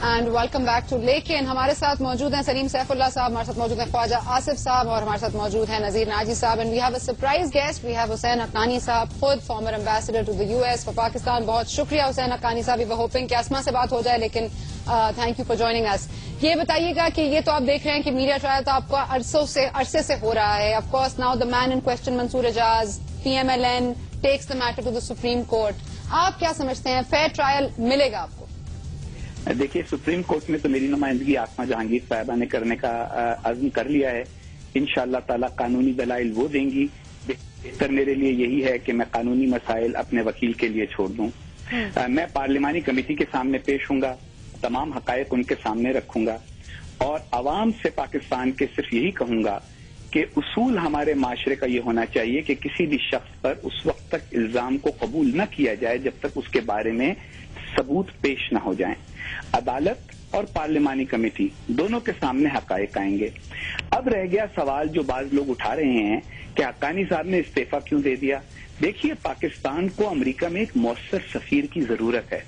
And welcome back to لیکن ہمارے ساتھ موجود ہیں سلیم سیف اللہ صاحب, ہمارے ساتھ موجود ہیں خواجہ آصف صاحب اور ہمارے ساتھ موجود ہیں Nazir Naji Sahab. And we have a surprise guest, we have Hussain Haqqani Sahab, خود former ambassador to the US for Pakistan. بہت شکریہ حسین حقانی صاحب. وی ہوپنگ کہ اسما سے بات ہو جائے, لیکن تھینک یو فار جوائننگ اس. یہ بتائیے گا کہ یہ تو آپ دیکھ رہے ہیں کہ میڈیا ٹرائل تو آپ کا عرصے سے ہو رہا ہے. Of course now the main in question Mansoor Ejaz, PMLN takes the matter to the Supreme Court. آپ کیا سمجھتے ہیں, فیئر ٹرائل ملے گا آپ کو؟ دیکھیے, سپریم کورٹ میں تو میری نمائندگی آسما جہانگیر صاحبہ نے کرنے کا عزم کر لیا ہے. انشاءاللہ تعالی قانونی دلائل وہ دیں گی. بہتر میرے لیے یہی ہے کہ میں قانونی مسائل اپنے وکیل کے لیے چھوڑ دوں. میں پارلیمانی کمیٹی کے سامنے پیش ہوں گا, تمام حقائق ان کے سامنے رکھوں گا اور عوام سے پاکستان کے صرف یہی کہوں گا کہ اصول ہمارے معاشرے کا یہ ہونا چاہیے کہ کسی بھی شخص پر اس وقت تک الزام کو قبول نہ کیا جائے جب تک اس کے بارے میں ثبوت پیش نہ ہو جائیں. عدالت اور پارلیمانی کمیٹی دونوں کے سامنے حقائق آئیں گے. اب رہ گیا سوال جو بعض لوگ اٹھا رہے ہیں کہ حقانی صاحب نے استعفیٰ کیوں دے دیا. دیکھیے, پاکستان کو امریکہ میں ایک مؤثر سفیر کی ضرورت ہے.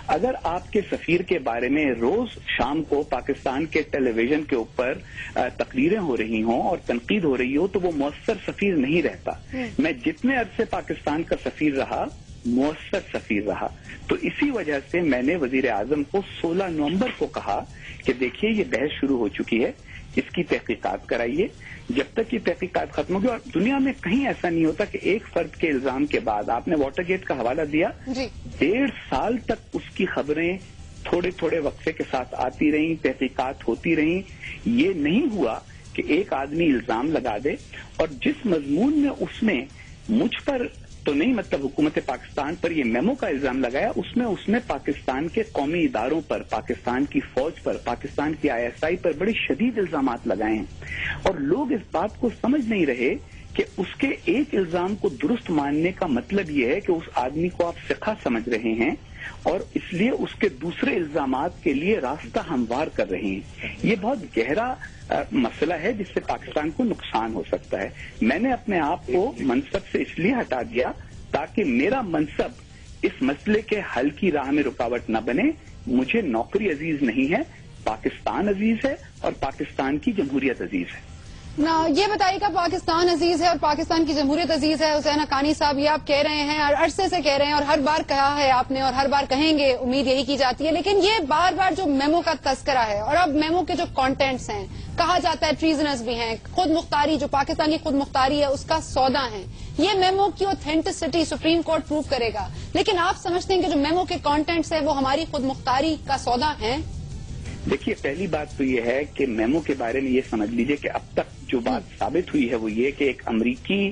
اگر آپ کے سفیر کے بارے میں روز شام کو پاکستان کے ٹیلی ویژن کے اوپر تقریریں ہو رہی ہوں اور تنقید ہو رہی ہو تو وہ مؤثر سفیر نہیں رہتا. میں جتنے عرصے پاکستان کا سفیر رہا, مؤثر سفیر رہا. تو اسی وجہ سے میں نے وزیر اعظم کو 16 نومبر کو کہا کہ دیکھیے یہ بحث شروع ہو چکی ہے, اس کی تحقیقات کرائیے. جب تک یہ تحقیقات ختم ہوگی, اور دنیا میں کہیں ایسا نہیں ہوتا کہ ایک فرد کے الزام کے بعد, آپ نے واٹر گیٹ کا حوالہ دیا, 1.5 سال تک اس کی خبریں تھوڑے تھوڑے وقفے کے ساتھ آتی رہیں, تحقیقات ہوتی رہیں. یہ نہیں ہوا کہ ایک آدمی الزام لگا دے اور جس مضمون میں اس میں مجھ پر تو نہیں, مطلب حکومت پاکستان پر یہ میمو کا الزام لگایا, اس میں پاکستان کے قومی اداروں پر, پاکستان کی فوج پر, پاکستان کی ISI پر بڑے شدید الزامات لگائے ہیں. اور لوگ اس بات کو سمجھ نہیں رہے کہ اس کے ایک الزام کو درست ماننے کا مطلب یہ ہے کہ اس آدمی کو آپ ثقہ سمجھ رہے ہیں اور اس لیے اس کے دوسرے الزامات کے لیے راستہ ہموار کر رہے ہیں. یہ بہت گہرا مسئلہ ہے جس سے پاکستان کو نقصان ہو سکتا ہے. میں نے اپنے آپ کو منصب سے اس لیے ہٹا دیا تاکہ میرا منصب اس مسئلے کے حل کی راہ میں رکاوٹ نہ بنے. مجھے نوکری عزیز نہیں ہے, پاکستان عزیز ہے اور پاکستان کی جمہوریت عزیز ہے. یہ بتائیے گا, پاکستان عزیز ہے اور پاکستان کی جمہوریت عزیز ہے. حسین حقانی صاحب, یہ آپ کہہ رہے ہیں, ہر عرصے سے کہہ رہے ہیں اور ہر بار کہا ہے آپ نے اور ہر بار کہیں گے, امید یہی کی جاتی ہے. لیکن یہ بار بار جو میمو کا تذکرہ ہے اور اب میمو کے جو کانٹینٹس ہیں, کہا جاتا ہے ٹریزنس بھی ہیں, خود مختاری, جو پاکستان کی خود مختاری ہے اس کا سودا ہے. یہ میمو کی اوتھینٹسٹی سپریم کورٹ پروو کرے گا, لیکن آپ سمجھتے ہیں کہ جو میمو کے کانٹینٹس ہیں وہ ہماری خود مختاری کا سودا ہیں؟ دیکھیے, پہلی بات تو یہ ہے کہ میمو کے بارے میں یہ سمجھ لیجئے کہ اب تک جو بات ثابت ہوئی ہے وہ یہ کہ ایک امریکی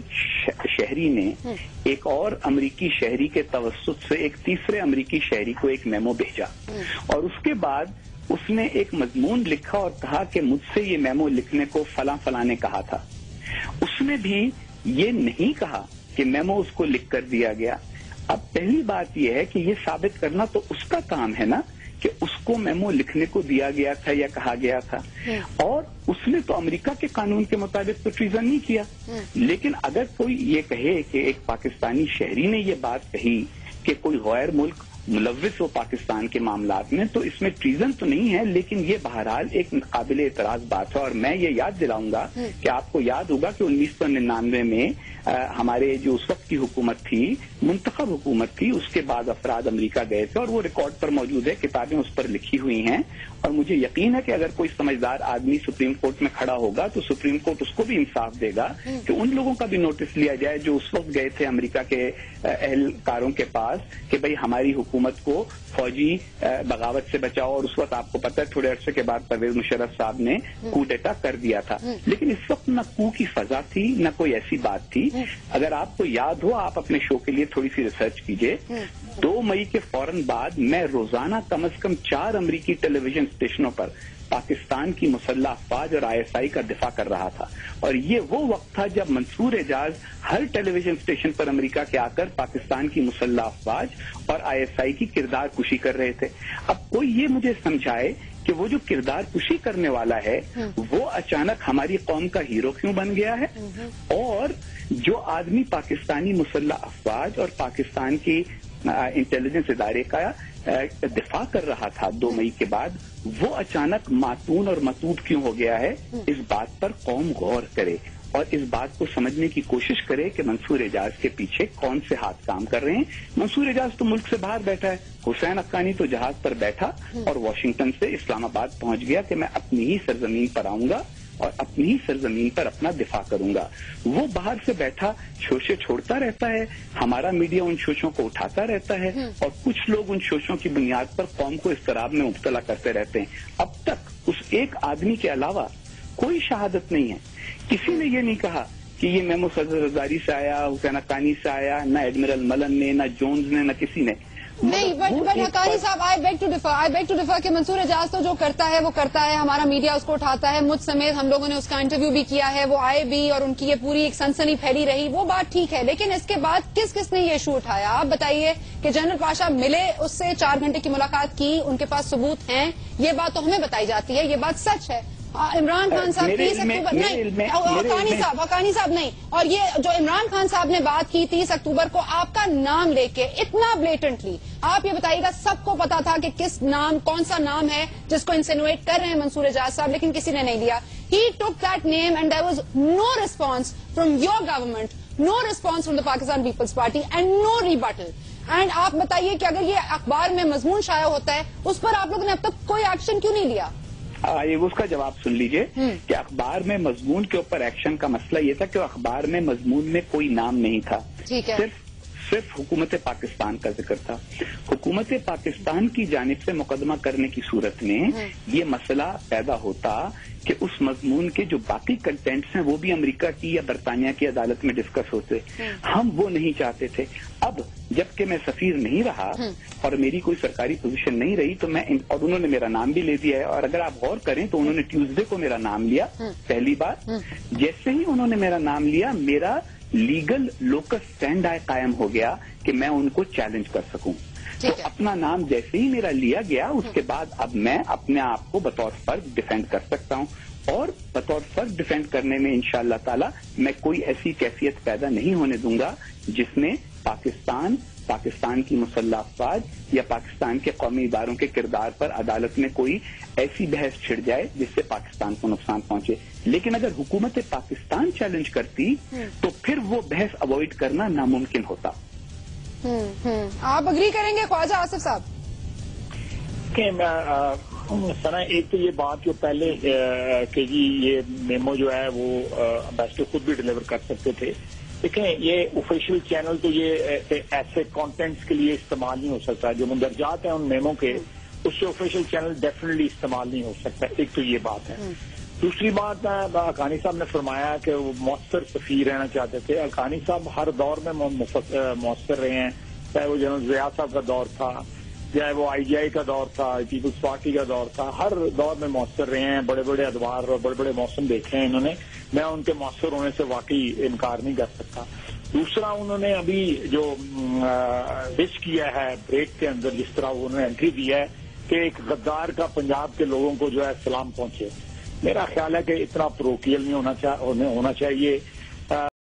شہری نے ایک اور امریکی شہری کے توسط سے ایک تیسرے امریکی شہری کو ایک میمو بھیجا اور اس کے بعد اس نے ایک مضمون لکھا اور کہا کہ مجھ سے یہ میمو لکھنے کو فلاں فلاں نے کہا تھا. اس نے بھی یہ نہیں کہا کہ میمو اس کو لکھ کر دیا گیا. اب پہلی بات یہ ہے کہ یہ ثابت کرنا تو اس کا کام ہے نا کہ اس کو میمو لکھنے کو دیا گیا تھا یا کہا گیا تھا, اور اس نے تو امریکہ کے قانون کے مطابق تو ٹریزن نہیں کیا. لیکن اگر کوئی یہ کہے کہ ایک پاکستانی شہری نے یہ بات کہی کہ کوئی غیر ملک ملوث ہو پاکستان کے معاملات میں, تو اس میں ٹریزن تو نہیں ہے, لیکن یہ بہرحال ایک قابل اعتراض بات ہے. اور میں یہ یاد دلاؤں گا کہ آپ کو یاد ہوگا کہ 1999 میں ہمارے جو اس وقت کی حکومت تھی, منتخب حکومت تھی, اس کے بعد افراد امریکہ گئے تھے اور وہ ریکارڈ پر موجود ہے, کتابیں اس پر لکھی ہوئی ہیں. اور مجھے یقین ہے کہ اگر کوئی سمجھدار آدمی سپریم کورٹ میں کھڑا ہوگا تو سپریم کورٹ اس کو بھی انصاف دے گا کہ ان لوگوں کا بھی نوٹس لیا جائے جو اس وقت گئے تھے امریکہ کے اہلکاروں کے پاس کہ بھئی ہماری حکومت کو فوجی بغاوت سے بچاؤ. اور اس وقت آپ کو پتہ ہے تھوڑے عرصے کے بعد پرویز مشرف صاحب نے کو ڈیٹا کر دیا تھا. لیکن اس وقت نہ کو کی فضا تھی, نہ کوئی ایسی بات تھی. اگر آپ کو یاد ہو, آپ اپنے شو کے لیے تھوڑی سی ریسرچ کیجئے. 2 مئی کے فوراً بعد میں روزانہ کم از کم 4 امریکی ٹیلی ویژن اسٹیشنوں پر پاکستان کی مسلح افواج اور ISI کا دفاع کر رہا تھا. اور یہ وہ وقت تھا جب منصور اعجاز ہر ٹیلی ویژن اسٹیشن پر امریکہ کے آ کر پاکستان کی مسلح افواج اور ISI کی کردار کشی کر رہے تھے. اب کوئی یہ مجھے سمجھائے کہ وہ جو کردار کشی کرنے والا ہے وہ اچانک ہماری قوم کا ہیرو کیوں بن گیا ہے, اور جو آدمی پاکستانی مسلح افواج اور پاکستان کی انٹیلیجنس ادارے کا دفاع کر رہا تھا 2 مئی کے بعد، وہ اچانک ماتون اور متوب کیوں ہو گیا ہے، اس بات پر قوم غور کرے اور اس بات کو سمجھنے کی کوشش کرے کہ منصور اعجاز کے پیچھے کون سے ہاتھ کام کر رہے ہیں۔ منصور اعجاز تو ملک سے باہر بیٹھا ہے، حسین حقانی تو جہاز پر بیٹھا اور واشنگٹن سے اسلام آباد پہنچ گیا کہ میں اپنی ہی سرزمین پر آؤں گا اور اپنی ہی سرزمین پر اپنا دفاع کروں گا۔ وہ باہر سے بیٹھا شوشے چھوڑتا رہتا ہے، ہمارا میڈیا ان شوشوں کو اٹھاتا رہتا ہے اور کچھ لوگ ان شوشوں کی بنیاد پر قوم کو اضطراب میں مبتلا کرتے رہتے ہیں۔ اب تک اس ایک آدمی کے علاوہ کوئی شہادت نہیں ہے، کسی نے یہ نہیں کہا کہ یہ میمو صدر ہزاری سے آیا، حسین حقانی سے آیا، نہ ایڈمرل ملن نے، نہ جونز نے، نہ کسی نے۔ نہیں، بٹ حقانی صاحب آئی بیگ ٹو ڈیفر کہ منصور اعجاز تو جو کرتا ہے وہ کرتا ہے، ہمارا میڈیا اس کو اٹھاتا ہے، مجھ سمیت ہم لوگوں نے اس کا انٹرویو بھی کیا ہے، وہ آئے بھی اور ان کی یہ پوری ایک سنسنی پھیلی رہی، وہ بات ٹھیک ہے، لیکن اس کے بعد کس نے یہ ایشو اٹھایا؟ آپ بتائیے کہ جنرل پاشا ملے، اس سے 4 گھنٹے کی ملاقات کی، ان کے پاس ثبوت ہیں، یہ بات تو ہمیں بتائی جاتی ہے، یہ بات سچ ہے۔ عمران خان صاحب 30 اکتوبر نہیں، حقانی صاحب نہیں، اور یہ جو عمران خان صاحب نے بات کی 30 اکتوبر کو آپ کا نام لے کے اتنا بلیٹنٹلی، آپ یہ بتائیے گا سب کو پتا تھا کہ کون سا نام ہے جس کو انسینویٹ کر رہے ہیں منصور اعجاز صاحب، لیکن کسی نے نہیں لیا۔ He took that name and there was no response from your government, no response from the Pakistan People's Party and no rebuttal. And آپ بتائیے کہ اگر یہ اخبار میں مضمون شائع ہوتا ہے، اس پر آپ لوگوں نے اب تک کوئی ایکشن کیوں نہیں لیا؟ اس کا جواب سن لیجئے کہ اخبار میں مضمون کے اوپر ایکشن کا مسئلہ یہ تھا کہ اخبار میں مضمون میں کوئی نام نہیں تھا، صرف حکومت پاکستان کا ذکر تھا۔ حکومت پاکستان کی جانب سے مقدمہ کرنے کی صورت میں یہ مسئلہ پیدا ہوتا کہ اس مضمون کے جو باقی کنٹینٹس ہیں وہ بھی امریکہ کی یا برطانیہ کی عدالت میں ڈسکس ہوتے، ہم وہ نہیں چاہتے تھے۔ اب جبکہ میں سفیر نہیں رہا اور میری کوئی سرکاری پوزیشن نہیں رہی تو اور انہوں نے میرا نام بھی لے دیا ہے، اور اگر آپ غور کریں تو انہوں نے ٹیوزڈے کو میرا نام لیا پہلی بار، جیسے ہی انہوں نے میرا نام لیا میرا لیگل لوکس اسٹینڈ قائم ہو گیا کہ میں ان کو چیلنج کر سکوں۔ تو اپنا نام جیسے ہی میرا لیا گیا اس کے بعد اب میں اپنے آپ کو بطور فرد ڈیفینڈ کر سکتا ہوں، اور بطور فرد ڈیفینڈ کرنے میں انشاءاللہ تعالی میں کوئی ایسی کیفیت پیدا نہیں ہونے دوں گا جس میں پاکستان کی مسلح افواج یا پاکستان کے قومی اداروں کے کردار پر عدالت میں کوئی ایسی بحث چھڑ جائے جس سے پاکستان کو نقصان پہنچے۔ لیکن اگر حکومت پاکستان چیلنج کرتی تو پھر وہ بحث اوائڈ کرنا ناممکن ہوتا۔ آپ اگری کریں گے خواجہ آصف صاحب؟ سنا ایک تو یہ بات جو پہلے کہ جی یہ میمو جو ہے وہ امبیسڈر خود بھی ڈلیور کر سکتے تھے، دیکھیں یہ آفیشیل چینل تو یہ ایسے کانٹینٹس کے لیے استعمال نہیں ہو سکتا، جو مندرجات ہیں ان میمو کے اس سے آفیشیل چینل ڈیفینیٹلی استعمال نہیں ہو سکتا، ایک تو یہ بات ہے۔ دوسری بات حقانی صاحب نے فرمایا کہ وہ مؤثر سفیر رہنا چاہتے تھے۔ حقانی صاحب ہر دور میں مؤثر رہے ہیں، چاہے وہ جنرل ضیاء صاحب کا دور تھا، چاہے وہ IGI کا دور تھا، پیپلز پارٹی کا دور تھا، ہر دور میں مؤثر رہے ہیں، بڑے بڑے ادوار اور بڑے بڑے موسم دیکھے ہیں انہوں نے، میں ان کے مؤثر ہونے سے واقعی انکار نہیں کر سکتا۔ دوسرا انہوں نے ابھی جو وش کیا ہے بریک کے اندر، جس طرح انہوں نے انٹری دی ہے کہ ایک غدار کا پنجاب کے لوگوں کو جو ہے سلام پہنچے، میرا خیال ہے کہ اتنا پروکیل نہیں ہونا چاہیے۔